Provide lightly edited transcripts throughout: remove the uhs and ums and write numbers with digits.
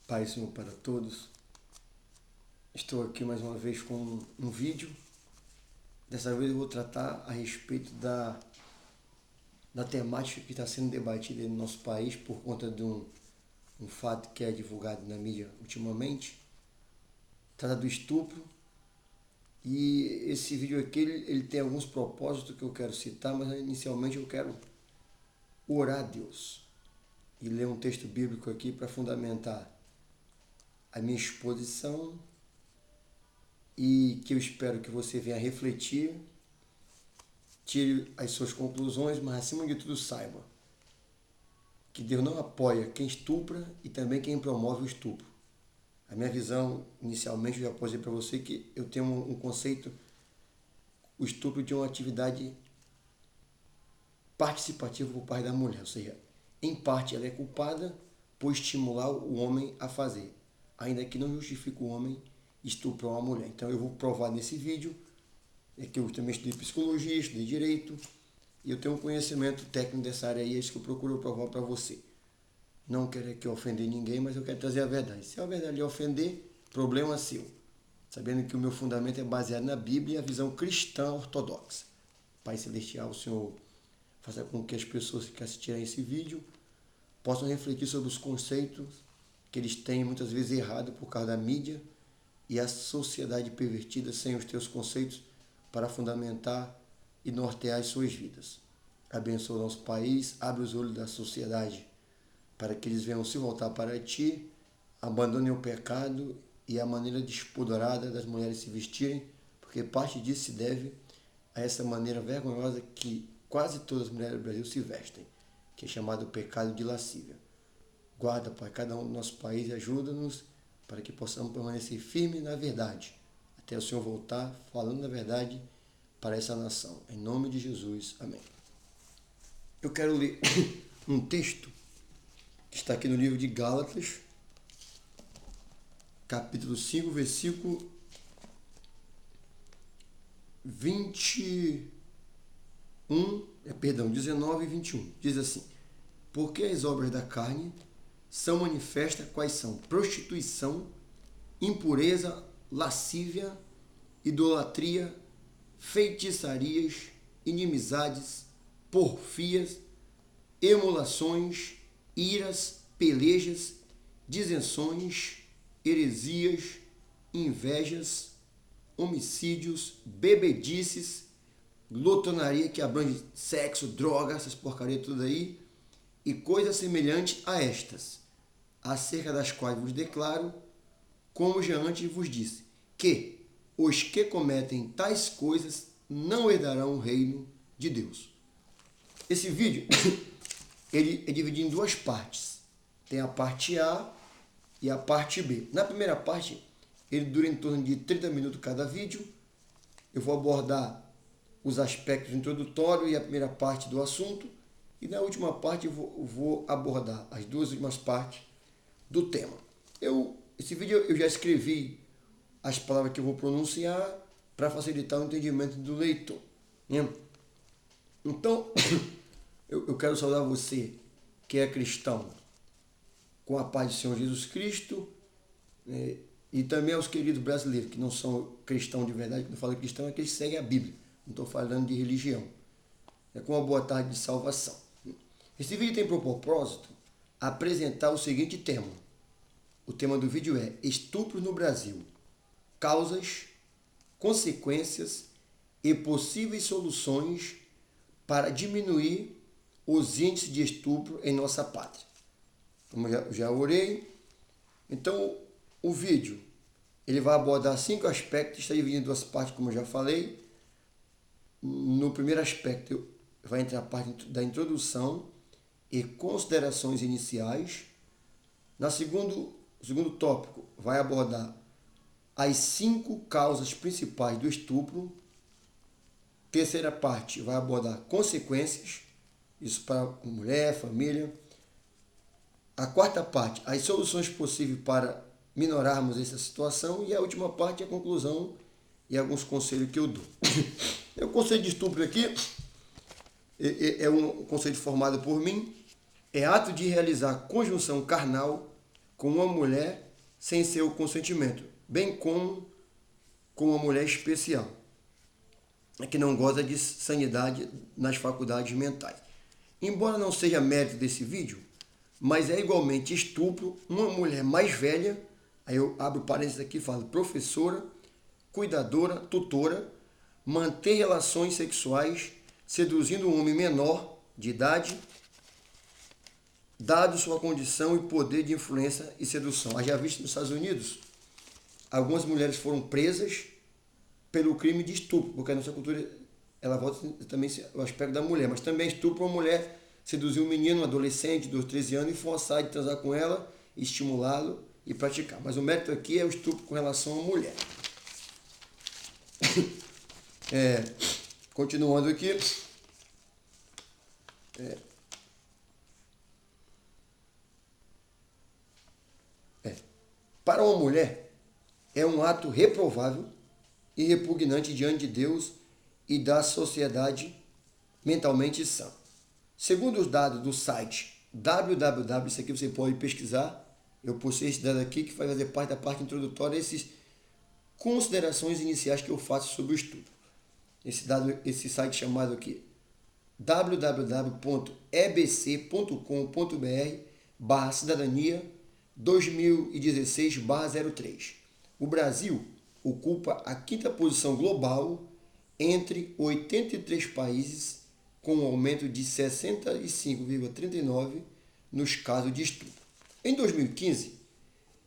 Pai, Senhor, para todos. Estou aqui mais uma vez com um vídeo. Dessa vez eu vou tratar a respeito da temática que está sendo debatida no nosso país por conta de um fato que é divulgado na mídia ultimamente. Trata do estupro. E esse vídeo aqui ele tem alguns propósitos que eu quero citar, mas inicialmente eu quero orar a Deus e ler um texto bíblico aqui para fundamentar a minha exposição e que eu espero que você venha refletir, tire as suas conclusões, mas acima de tudo saiba que Deus não apoia quem estupra e também quem promove o estupro. A minha visão, inicialmente, eu já posei para você que eu tenho um conceito, o estupro de uma atividade participativa por parte da mulher, ou seja, em parte ela é culpada por estimular o homem a fazer, ainda que não justifique o homem estuprar uma mulher. Então eu vou provar nesse vídeo, que eu também estudei psicologia, estudei direito, e eu tenho um conhecimento técnico dessa área aí, é isso que eu procuro provar para você. Não quero aqui ofender ninguém, mas eu quero trazer a verdade. Se a verdade lhe ofender, problema seu. Sabendo que o meu fundamento é baseado na Bíblia e a visão cristã ortodoxa. Pai Celestial, o Senhor faça com que as pessoas que assistirem esse vídeo possam refletir sobre os conceitos que eles têm muitas vezes errado por causa da mídia e a sociedade pervertida sem os teus conceitos para fundamentar e nortear as suas vidas. Abençoa o nosso país, abre os olhos da sociedade para que eles venham se voltar para ti, abandonem o pecado e a maneira despoderada das mulheres se vestirem, porque parte disso se deve a essa maneira vergonhosa que quase todas as mulheres do Brasil se vestem, que é chamado pecado de lascívia. Guarda, Pai, cada um do nosso país e ajuda-nos para que possamos permanecer firmes na verdade, até o Senhor voltar falando a verdade para essa nação. Em nome de Jesus, amém. Eu quero ler um texto que está aqui no livro de Gálatas, capítulo 5, versículo 19 e 21. Diz assim: porque as obras da carne são manifestas quais são? Prostituição, impureza, lascívia, idolatria, feitiçarias, inimizades, porfias, emulações, iras, pelejas, dissenções, heresias, invejas, homicídios, bebedices, glutonaria, que abrange sexo, droga, essas porcarias tudo aí, e coisas semelhantes a estas, acerca das quais vos declaro, como já antes vos disse, que os que cometem tais coisas não herdarão o reino de Deus. Esse vídeo ele é dividido em duas partes. Tem a parte A e a parte B. Na primeira parte, ele dura em torno de 30 minutos cada vídeo. Eu vou abordar os aspectos introdutórios e a primeira parte do assunto. E na última parte eu vou abordar as duas últimas partes do tema. Esse vídeo eu já escrevi as palavras que eu vou pronunciar para facilitar o entendimento do leitor. Então, eu quero saudar você que é cristão com a paz do Senhor Jesus Cristo, e também aos queridos brasileiros que não são cristãos de verdade. Quando eu falo cristão é que eles seguem a Bíblia, não estou falando de religião. É com uma boa tarde de salvação. Esse vídeo tem por propósito apresentar o seguinte tema. O tema do vídeo é Estupro no Brasil, causas, consequências e possíveis soluções para diminuir os índices de estupro em nossa pátria. Como eu já orei, então o vídeo ele vai abordar 5 aspectos, está dividido em 2 partes, como eu já falei. No primeiro aspecto vai entrar a parte da introdução e considerações iniciais. No segundo tópico vai abordar as 5 causas principais do estupro. Terceira parte vai abordar consequências, isso para mulher, família. A quarta parte, as soluções possíveis para minorarmos essa situação. E a última parte, a conclusão e alguns conselhos que eu dou. O conceito de estupro aqui é um conceito formado por mim. É ato de realizar conjunção carnal com uma mulher sem seu consentimento, bem como com uma mulher especial, que não goza de sanidade nas faculdades mentais. Embora não seja mérito desse vídeo, mas é igualmente estupro uma mulher mais velha, aí eu abro parênteses aqui e falo professora, cuidadora, tutora, manter relações sexuais seduzindo um homem menor de idade, dado sua condição e poder de influência e sedução. Haja visto nos Estados Unidos, algumas mulheres foram presas pelo crime de estupro, porque a nossa cultura, ela volta também o aspecto da mulher, mas também estupro uma mulher, seduzir um menino, um adolescente de 13 anos e forçar de transar com ela, estimulá-lo e praticar. Mas o mérito aqui é o estupro com relação à mulher. Continuando aqui. Para uma mulher, é um ato reprovável e repugnante diante de Deus e da sociedade mentalmente sã. Segundo os dados do site www, isso aqui você pode pesquisar, eu postei esse dado aqui que vai fazer parte da parte introdutória desses considerações iniciais que eu faço sobre o estupro. Esse site chamado aqui www.ebc.com.br/cidadania 2016/03. O Brasil ocupa a quinta posição global entre 83 países, com um aumento de 65,39% nos casos de estupro. Em 2015,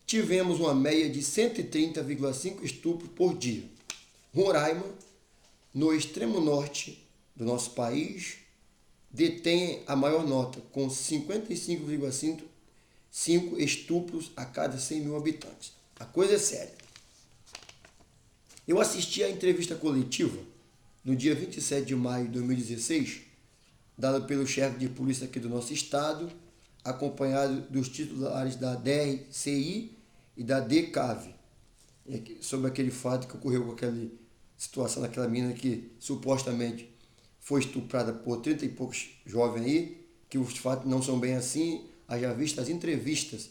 tivemos uma média de 130,5 estupros por dia. Roraima, no extremo norte do nosso país, detém a maior nota, com 55,5 estupros a cada 100 mil habitantes. A coisa é séria. Eu assisti à entrevista coletiva no dia 27 de maio de 2016, dada pelo chefe de polícia aqui do nosso estado, acompanhado dos titulares da DRCI e da DCAV, sobre aquele fato que ocorreu com aquela situação daquela menina que supostamente foi estuprada por 30 e poucos jovens aí, que os fatos não são bem assim, haja visto as entrevistas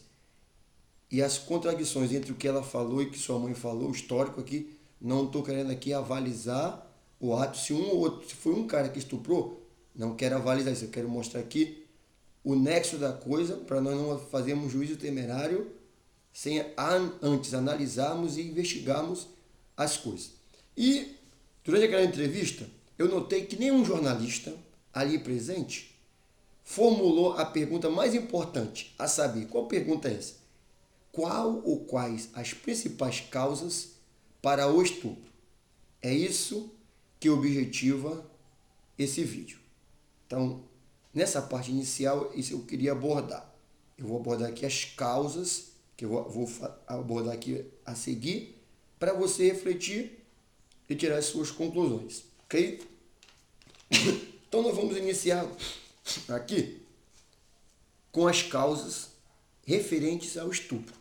e as contradições entre o que ela falou e o que sua mãe falou, o histórico aqui, não estou querendo aqui avalizar o ato, se foi um cara que estuprou, não quero avalizar isso, eu quero mostrar aqui o nexo da coisa, para nós não fazermos um juízo temerário sem antes analisarmos e investigarmos as coisas. E durante aquela entrevista, eu notei que nenhum jornalista ali presente formulou a pergunta mais importante, a saber, qual pergunta é essa? Qual ou quais as principais causas para o estupro? É isso que objetiva esse vídeo. Então, nessa parte inicial, isso eu queria abordar. Eu vou abordar aqui as causas, que eu vou abordar aqui a seguir, para você refletir e tirar as suas conclusões, ok? Então, nós vamos iniciar aqui com as causas referentes ao estupro.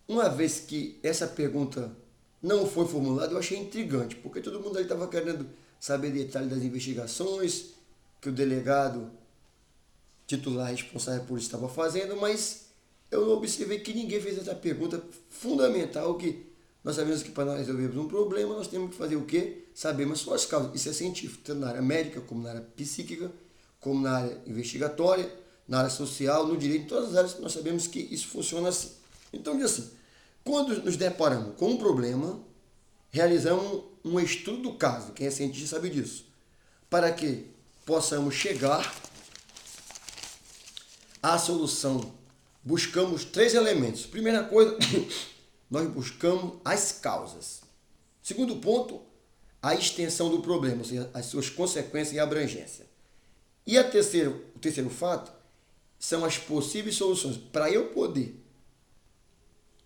Uma vez que essa pergunta não foi formulada, eu achei intrigante, porque todo mundo ali estava querendo saber detalhes das investigações que o delegado titular responsável por isso estava fazendo, mas eu observei que ninguém fez essa pergunta fundamental, que nós sabemos que para nós resolvermos um problema, nós temos que fazer o quê? Sabermos as suas causas. Isso é científico, tanto na área médica, como na área psíquica, como na área investigatória, na área social, no direito, em todas as áreas nós sabemos que isso funciona assim. Então, diz assim, quando nos deparamos com um problema, realizamos um estudo do caso, quem é cientista sabe disso, para que possamos chegar à solução. Buscamos 3 elementos. Primeira coisa, nós buscamos as causas. Segundo ponto, a extensão do problema, ou seja, as suas consequências e abrangência. E o terceiro fato são as possíveis soluções. Para eu poder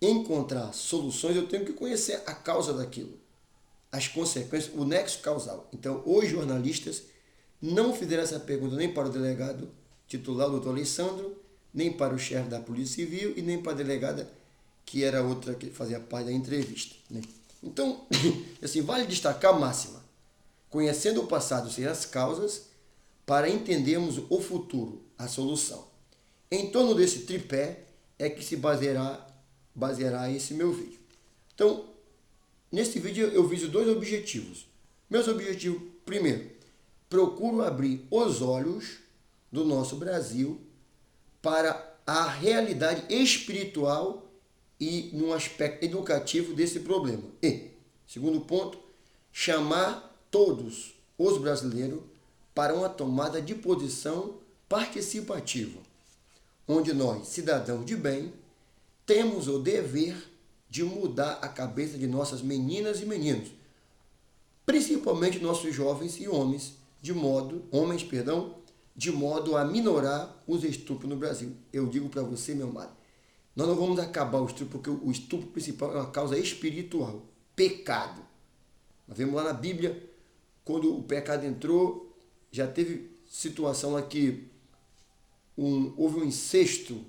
encontrar soluções, eu tenho que conhecer a causa daquilo, as consequências, o nexo causal. Então, os jornalistas não fizeram essa pergunta nem para o delegado titular, o doutor Alessandro, nem para o chefe da Polícia Civil e nem para a delegada, que era outra que fazia parte da entrevista, né? Então, assim, vale destacar a máxima. Conhecendo o passado, ou seja, as causas, para entendermos o futuro, a solução. Em torno desse tripé é que se baseará esse meu vídeo. Então, nesse vídeo eu viso dois objetivos. Meus objetivos, primeiro, procuro abrir os olhos do nosso Brasil para a realidade espiritual e num aspecto educativo desse problema. E, segundo ponto, chamar todos os brasileiros para uma tomada de posição participativa, onde nós, cidadãos de bem, temos o dever de mudar a cabeça de nossas meninas e meninos, principalmente nossos jovens e homens, de modo a minorar os estupros no Brasil. Eu digo para você, meu amado, nós não vamos acabar o estupro, porque o estupro principal é uma causa espiritual, pecado. Nós vemos lá na Bíblia, quando o pecado entrou, já teve situação lá que houve um incesto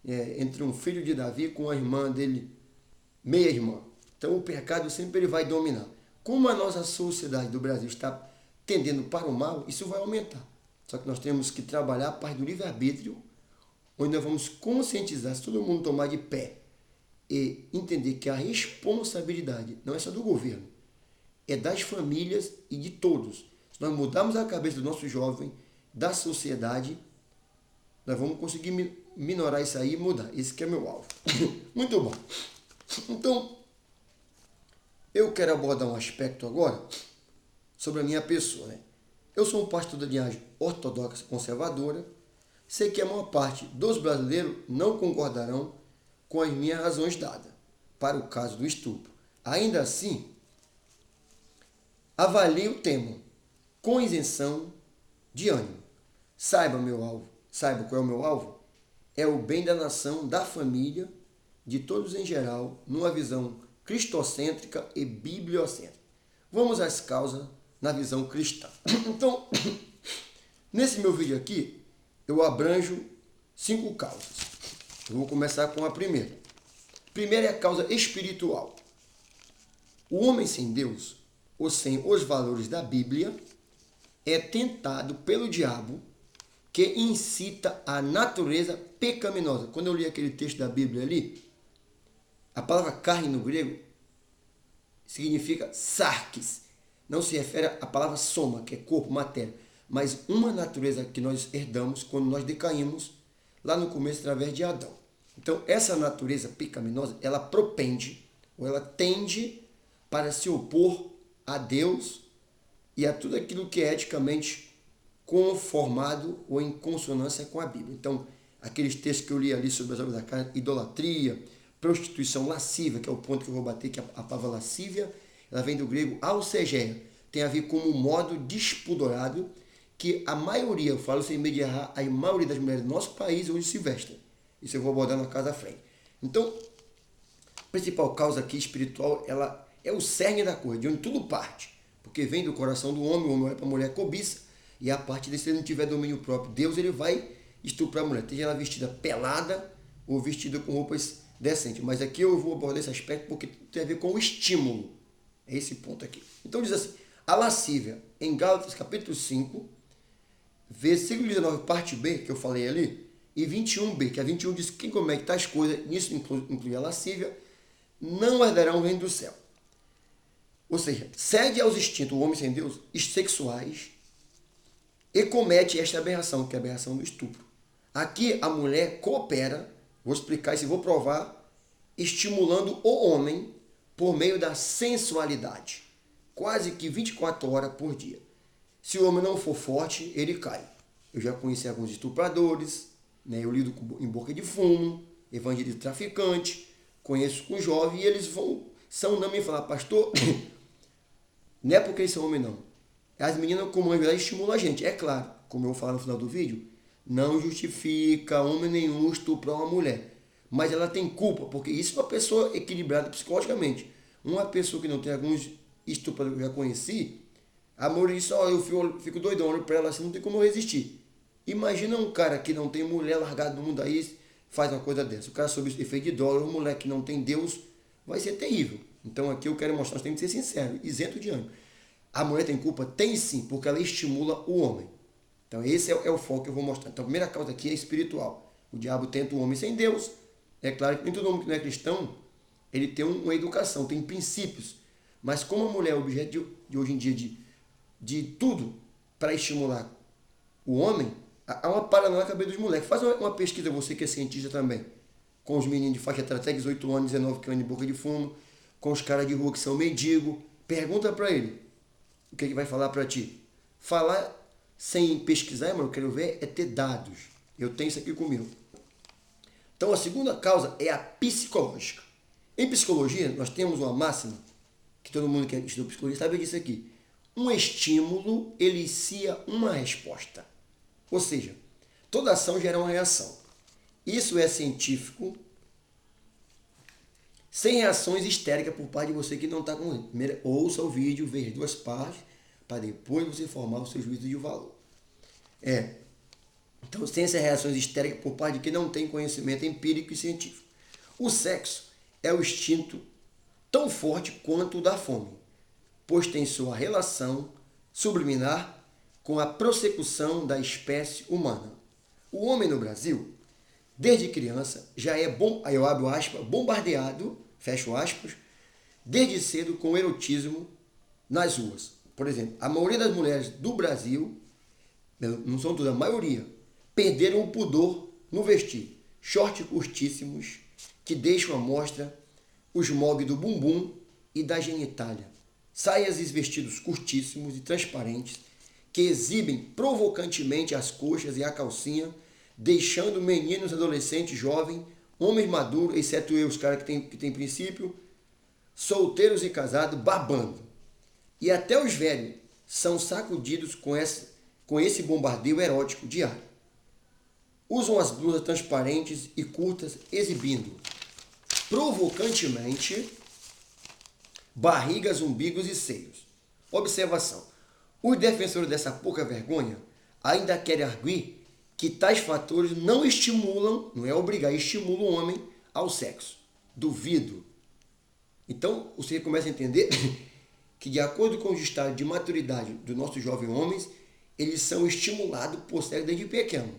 entre um filho de Davi com a irmã dele, meia-irmã. Então o pecado sempre ele vai dominar. Como a nossa sociedade do Brasil está tendendo para o mal, isso vai aumentar. Só que nós temos que trabalhar a parte do livre-arbítrio, onde nós vamos conscientizar, se todo mundo tomar de pé e entender que a responsabilidade não é só do governo, é das famílias e de todos. Se nós mudarmos a cabeça do nosso jovem, da sociedade, nós vamos conseguir minorar isso aí e mudar. Esse que é meu alvo. Muito bom. Então, eu quero abordar um aspecto agora sobre a minha pessoa, né? Eu sou um pastor da linhagem ortodoxa conservadora. Sei que a maior parte dos brasileiros não concordarão com as minhas razões dadas para o caso do estupro. Ainda assim, avalie o tema com isenção de ânimo. Saiba meu alvo. Saiba qual é o meu alvo? É o bem da nação, da família, de todos em geral, numa visão cristocêntrica e bibliocêntrica. Vamos às causas na visão cristã. Então, nesse meu vídeo aqui, eu abranjo 5 causas. Eu vou começar com a primeira. Primeira é a causa espiritual. O homem sem Deus, ou sem os valores da Bíblia, é tentado pelo diabo, que incita a natureza pecaminosa. Quando eu li aquele texto da Bíblia ali, a palavra carne no grego significa sarkis. Não se refere à palavra soma, que é corpo, matéria, mas uma natureza que nós herdamos quando nós decaímos lá no começo através de Adão. Então, essa natureza pecaminosa, ela propende, ou ela tende para se opor a Deus e a tudo aquilo que é eticamente conformado ou em consonância com a Bíblia. Então, aqueles textos que eu li ali sobre as obras da carne, idolatria, prostituição, lascívia, que é o ponto que eu vou bater, que a palavra lascívia, ela vem do grego alcegeia, tem a ver com um modo despudorado que a maioria, eu falo sem medo de errar, a maioria das mulheres do nosso país hoje se vestem. Isso eu vou abordar na casa à frente. Então, a principal causa aqui espiritual, ela é o cerne da coisa, de onde tudo parte. Porque vem do coração do homem, o homem olha para a mulher cobiça, e a partir desse, se ele não tiver domínio próprio, Deus ele vai estuprar a mulher. Seja ela vestida pelada ou vestida com roupas decentes. Mas aqui eu vou abordar esse aspecto porque tem a ver com o estímulo. É esse ponto aqui. Então diz assim, a lascívia, em Gálatas capítulo 5, versículo 19, parte B, que eu falei ali, e 21b, que a 21 diz que quem comete tais coisas, nisso inclui a lascívia, não herdará o reino do céu. Ou seja, cede aos instintos, o homem sem Deus, sexuais, e comete esta aberração, que é a aberração do estupro. Aqui a mulher coopera, vou explicar isso e vou provar, estimulando o homem por meio da sensualidade, quase que 24 horas por dia. Se o homem não for forte, ele cai. Eu já conheci alguns estupradores, né? Eu lido em boca de fumo, evangelista traficante, conheço com jovem, e eles são não me falar, pastor, não é porque eles são homens não. As meninas como anjo estimulam a gente. É claro, como eu vou falar no final do vídeo, não justifica homem nenhum estuprar uma mulher. Mas ela tem culpa, porque isso é uma pessoa equilibrada psicologicamente. Uma pessoa que não tem alguns estupradores que eu já conheci, a mulher diz, eu fico doidão, olho pra ela assim, não tem como eu resistir. Imagina um cara que não tem mulher largado no mundo aí, faz uma coisa dessa. O cara sob efeito de droga, um moleque que não tem Deus, vai ser terrível. Então aqui eu quero mostrar, nós temos que ser sinceros, isento de ânimo. A mulher tem culpa? Tem sim, porque ela estimula o homem. Então esse é o foco que eu vou mostrar. Então a primeira causa aqui é espiritual. O diabo tenta o homem sem Deus. É claro que nem todo homem que não é cristão, ele tem uma educação, tem princípios. Mas como a mulher é objeto de hoje em dia de tudo para estimular o homem, há uma paranoia na cabeça dos moleques. Faz uma pesquisa, você que é cientista também, com os meninos de faixa etária até 18 anos, 19 que andam de boca de fumo, com os caras de rua que são mendigo. Pergunta para ele o que ele vai falar para ti. Falar sem pesquisar, mano, eu quero ver é ter dados. Eu tenho isso aqui comigo. Então a segunda causa é a psicológica. Em psicologia, nós temos uma máxima, que todo mundo que estuda psicologia sabe disso aqui. Um estímulo elicia uma resposta. Ou seja, toda ação gera uma reação. Isso é científico, sem reações histéricas por parte de você que não está com ele. Primeiro, ouça o vídeo, veja duas partes, para depois você formar o seu juízo de valor. Então, sem essas reações histéricas por parte de quem não tem conhecimento empírico e científico. O sexo é o instinto tão forte quanto o da fome, pois tem sua relação subliminar com a prossecução da espécie humana. O homem no Brasil, desde criança, já é aí eu abro aspas, bombardeado, fecho aspas, desde cedo com o erotismo nas ruas. Por exemplo, a maioria das mulheres do Brasil, não são todas, a maioria, perderam o pudor no vestir. Shorts curtíssimos que deixam à mostra o esmogue do bumbum e da genitália. Saias e vestidos curtíssimos e transparentes que exibem provocantemente as coxas e a calcinha, deixando meninos, adolescentes, jovens, homens maduros, exceto eu, os caras que tem princípio, solteiros e casados, babando. E até os velhos são sacudidos com esse bombardeio erótico diário. Usam as blusas transparentes e curtas, exibindo provocantemente barrigas, umbigos e seios. Observação. Os defensores dessa pouca vergonha ainda querem arguir que tais fatores não estimulam, não é obrigar, estimulam o homem ao sexo. Duvido. Então, você começa a entender que, de acordo com os estados de maturidade dos nossos jovens homens, eles são estimulados por sexo desde pequeno.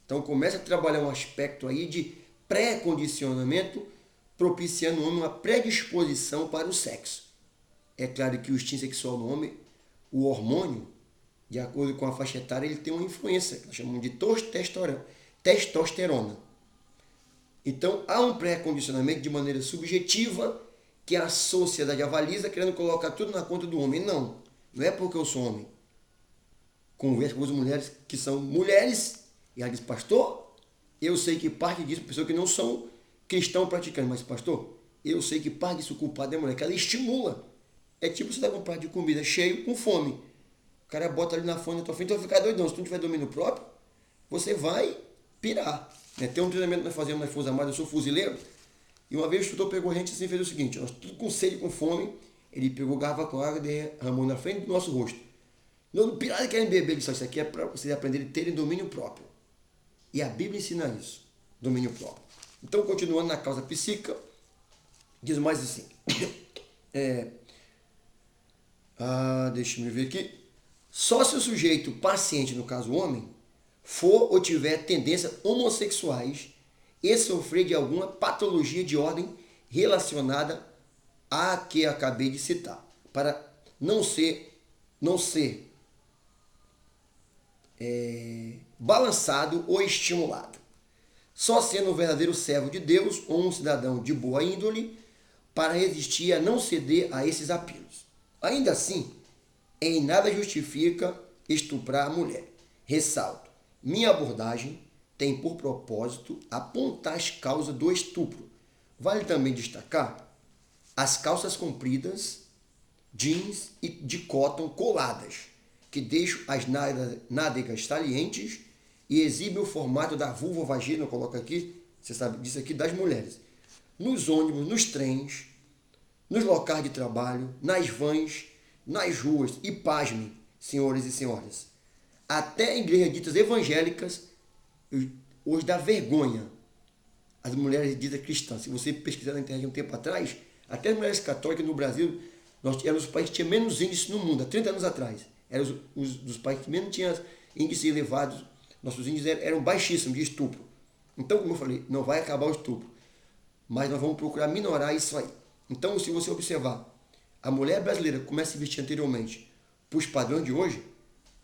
Então, começa a trabalhar um aspecto aí de pré-condicionamento, propiciando no homem uma predisposição para o sexo. É claro que o instinto sexual no homem, o hormônio, de acordo com a faixa etária, ele tem uma influência, que nós chamamos de testosterona. Então, há um pré-condicionamento de maneira subjetiva que a sociedade avaliza, querendo colocar tudo na conta do homem. Não é porque eu sou homem. Converso com as mulheres que são mulheres, e ela diz, pastor, eu sei que parte disso, pessoas que não são cristão praticante, mas pastor, eu sei que parte disso culpado é a mulher, que ela estimula. É tipo você dar um prato de comida cheio com fome. O cara bota ali na fome na tua frente, tu vai ficar doidão. Se tu não tiver domínio próprio, você vai pirar. Tem um treinamento que nós fazemos nas Forças Armadas, eu sou fuzileiro, e uma vez o instrutor pegou a gente assim e fez o seguinte, nós tudo com sede, com fome, ele pegou garrafa com água e derramou na frente do nosso rosto. Não pirada querem beber, ele disse, isso aqui é para vocês aprenderem a terem domínio próprio. E a Bíblia ensina isso, domínio próprio. Então, continuando na causa psíquica, diz mais assim, deixa eu ver aqui, só se o sujeito paciente, no caso o homem, for ou tiver tendências homossexuais e sofrer de alguma patologia de ordem relacionada à que acabei de citar, para não ser balançado ou estimulado. Só sendo um verdadeiro servo de Deus ou um cidadão de boa índole para resistir a não ceder a esses apelos. Ainda assim, em nada justifica estuprar a mulher. Ressalto, minha abordagem tem por propósito apontar as causas do estupro. Vale também destacar as calças compridas, jeans e de cotton coladas, que deixam as nádegas salientes e exibem o formato da vulva vagina, coloca aqui, você sabe disso aqui, das mulheres. Nos ônibus, nos trens, nos locais de trabalho, nas vans, nas ruas e, pasmem, senhores e senhoras, até em igrejas ditas evangélicas, hoje dá vergonha as mulheres ditas cristãs. Se você pesquisar na internet um tempo atrás, até as mulheres católicas no Brasil, nós éramos os países que tinham menos índice no mundo, há 30 anos atrás. Eram os dos países que menos tinham índices elevados, nossos índices eram baixíssimos de estupro. Então, como eu falei, não vai acabar o estupro, mas nós vamos procurar minorar isso aí. Então, se você observar, a mulher brasileira começa a se vestir anteriormente para os padrões de hoje,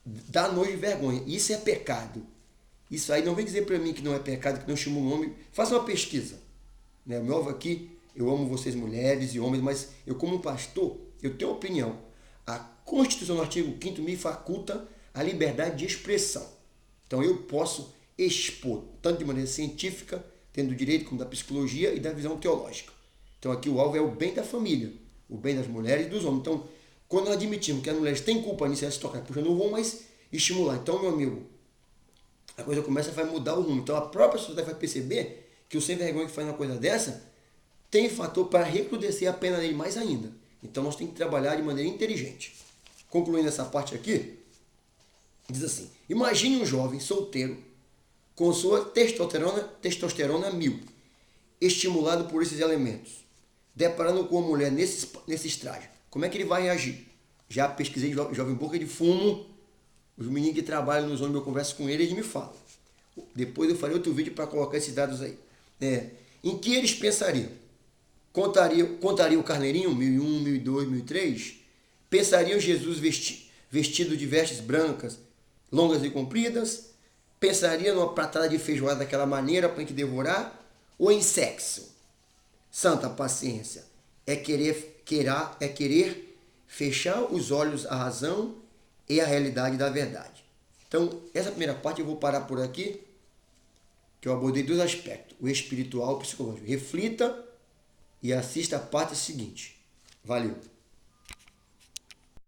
dá nojo de vergonha. Isso é pecado. Isso aí não vem dizer para mim que não é pecado, que não estimula um homem. Faça uma pesquisa. Né? Meu avô aqui, eu amo vocês mulheres e homens, mas eu como pastor, eu tenho uma opinião. A Constituição no artigo 5º me faculta a liberdade de expressão. Então eu posso expor, tanto de maneira científica, tendo do direito como da psicologia e da visão teológica. Então aqui o alvo é o bem da família, o bem das mulheres e dos homens. Então, quando nós admitimos que as mulheres têm culpa nisso, elas se tocar, puxa, eu não vou mais estimular. Então, meu amigo, a coisa começa a mudar o rumo. Então a própria sociedade vai perceber que o sem vergonha que faz uma coisa dessa tem fator para recrudescer a pena dele mais ainda. Então nós temos que trabalhar de maneira inteligente. Concluindo essa parte aqui, diz assim: imagine um jovem solteiro com sua testosterona 1000, estimulado por esses elementos, deparando com uma mulher nesse estágio. Como é que ele vai reagir? Já pesquisei jovem boca de fumo, os meninos que trabalham nos ônibus, eu converso com eles me falam. Depois eu farei outro vídeo para colocar esses dados aí. Em que eles pensariam? Contariam o carneirinho, 1001, 1002, 1003? Pensariam Jesus vestido de vestes brancas, longas e compridas? Pensaria numa pratada de feijoada daquela maneira para a gente devorar? Ou em sexo? Santa paciência. É querer fechar os olhos à razão e à realidade da verdade. Então, essa primeira parte eu vou parar por aqui, que eu abordei dois aspectos, o espiritual e o psicológico. Reflita e assista a parte seguinte. Valeu!